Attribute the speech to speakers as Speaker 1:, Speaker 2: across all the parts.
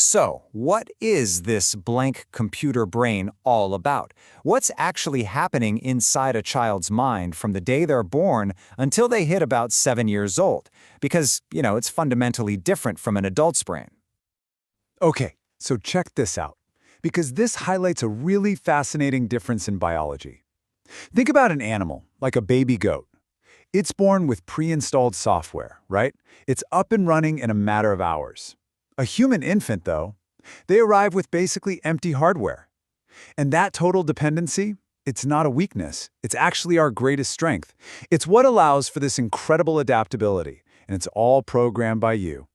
Speaker 1: So, what is this blank computer brain all about? What's actually happening inside a child's mind from the day they're born until they hit about 7 years old? Because, it's fundamentally different from an adult's brain.
Speaker 2: Okay, so check this out, because this highlights a really fascinating difference in biology. Think about an animal, like a baby goat. It's born with pre-installed software, right? It's up and running in a matter of hours. A human infant, though, they arrive with basically empty hardware. And that total dependency, it's not a weakness. It's actually our greatest strength. It's what allows for this incredible adaptability, and it's all programmed by you.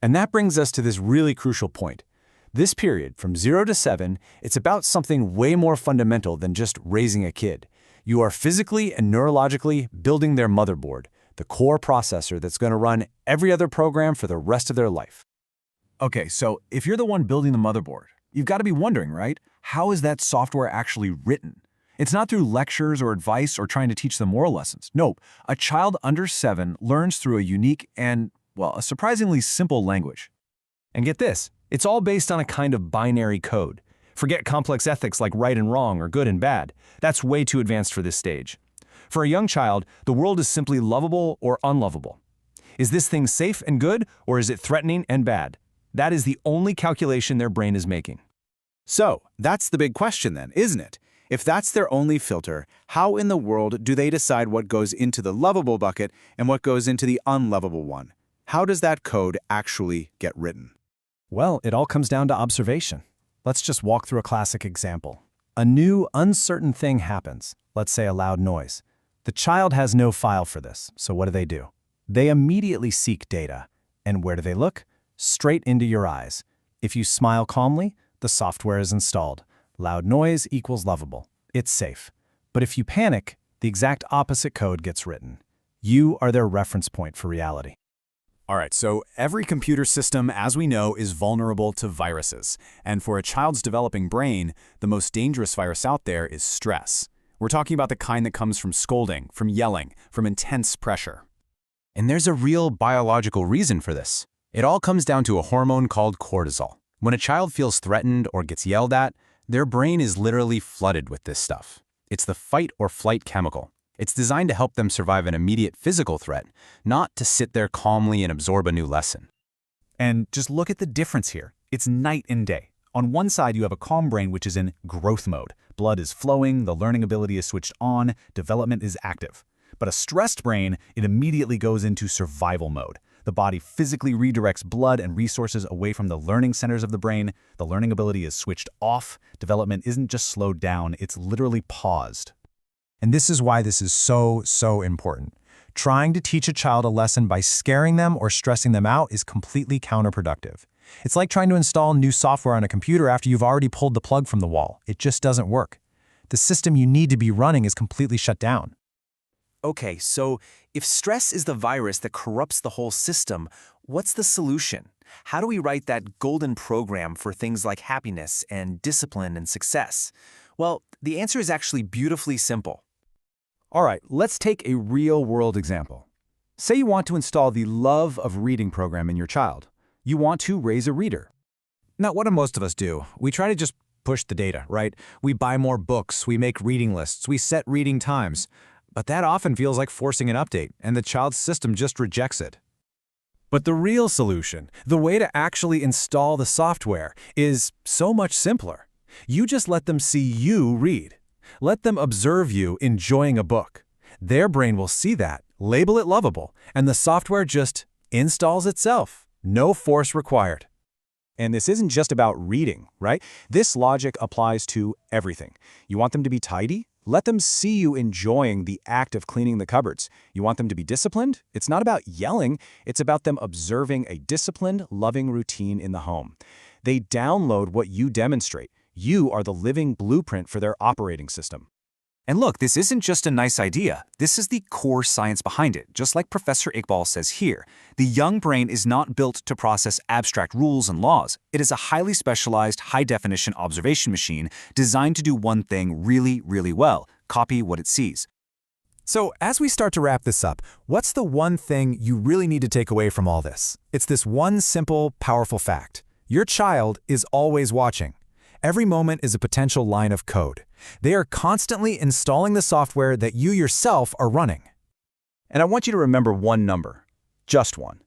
Speaker 3: And that brings us to this really crucial point. This period, from 0 to 7, it's about something way more fundamental than just raising a kid. You are physically and neurologically building their motherboard, the core processor that's going to run every other program for the rest of their life. Okay, so if you're the one building the motherboard, you've got to be wondering, right? How is that software actually written? It's not through lectures or advice or trying to teach them moral lessons. Nope, a child under 7 learns through a unique and, a surprisingly simple language. And get this, it's all based on a kind of binary code. Forget complex ethics like right and wrong or good and bad. That's way too advanced for this stage. For a young child, the world is simply lovable or unlovable. Is this thing safe and good, or is it threatening and bad? That is the only calculation their brain is making.
Speaker 4: So, that's the big question then, isn't it? If that's their only filter, how in the world do they decide what goes into the lovable bucket and what goes into the unlovable one? How does that code actually get written?
Speaker 3: Well, it all comes down to observation. Let's just walk through a classic example. A new, uncertain thing happens, let's say a loud noise. The child has no file for this, so what do? They immediately seek data. And where do they look? Straight into your eyes. If you smile calmly, the software is installed. Loud noise equals lovable. It's safe. But if you panic, the exact opposite code gets written. You are their reference point for reality.
Speaker 5: All right, so every computer system, as we know, is vulnerable to viruses. And for a child's developing brain, the most dangerous virus out there is stress. We're talking about the kind that comes from scolding, from yelling, from intense pressure.
Speaker 6: And there's a real biological reason for this. It all comes down to a hormone called cortisol. When a child feels threatened or gets yelled at, their brain is literally flooded with this stuff. It's the fight or flight chemical. It's designed to help them survive an immediate physical threat, not to sit there calmly and absorb a new lesson.
Speaker 7: And just look at the difference here. It's night and day. On one side, you have a calm brain which is in growth mode. Blood is flowing, the learning ability is switched on, development is active. But a stressed brain, it immediately goes into survival mode. The body physically redirects blood and resources away from the learning centers of the brain. The learning ability is switched off. Development isn't just slowed down, it's literally paused.
Speaker 3: And this is why this is so important. Trying to teach a child a lesson by scaring them or stressing them out is completely counterproductive. It's like trying to install new software on a computer after you've already pulled the plug from the wall. It just doesn't work. The system you need to be running is completely shut down.
Speaker 8: Okay, so if stress is the virus that corrupts the whole system, what's the solution? How do we write that golden program for things like happiness and discipline and success? Well, the answer is actually beautifully simple.
Speaker 3: All right, let's take a real-world example. Say you want to install the Love of Reading program in your child. You want to raise a reader. Now, what do most of us do? We try to just push the data, right? We buy more books, we make reading lists, we set reading times. But that often feels like forcing an update, and the child's system just rejects it. But the real solution, the way to actually install the software, is so much simpler. You just let them see you read. Let them observe you enjoying a book. Their brain will see that, label it lovable, and the software just installs itself. No force required. And this isn't just about reading, right? This logic applies to everything. You want them to be tidy? Let them see you enjoying the act of cleaning the cupboards. You want them to be disciplined? It's not about yelling. It's about them observing a disciplined, loving routine in the home. They download what you demonstrate. You are the living blueprint for their operating system.
Speaker 1: And look, this isn't just a nice idea. This is the core science behind it, just like Professor Iqbal says here. The young brain is not built to process abstract rules and laws. It is a highly specialized, high-definition observation machine designed to do one thing really, really well: copy what it sees.
Speaker 3: So, as we start to wrap this up, what's the one thing you really need to take away from all this? It's this one simple, powerful fact. Your child is always watching. Every moment is a potential line of code. They are constantly installing the software that you yourself are running.
Speaker 4: And I want you to remember one number. Just one.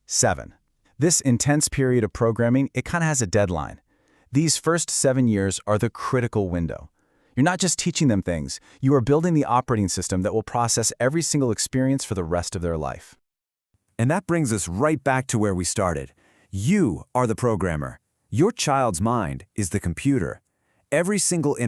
Speaker 4: 7. This intense period of programming, it kind of has a deadline. These first 7 years are the critical window. You're not just teaching them things, you are building the operating system that will process every single experience for the rest of their life.
Speaker 1: And that brings us right back to where we started. You are the programmer. Your child's mind is the computer. Every single